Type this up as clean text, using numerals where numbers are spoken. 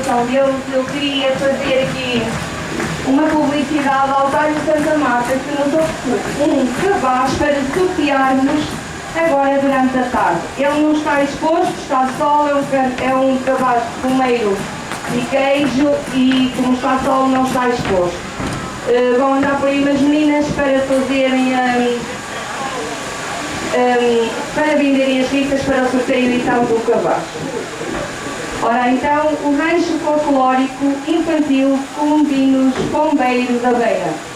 participação deles, eu queria fazer aqui uma publicidade ao Talho Santa Marta que nos ofereceu um cabaz para sortearmos agora durante a tarde. Ele não está exposto, está só, é um cabaz de fumeiro e queijo e como está só não está exposto. Vão andar por aí umas meninas para fazerem para venderem as ricas para o sorteio então do cabaz. Ora então, o rancho folclórico infantil Colombinos Bombeiros da Beira.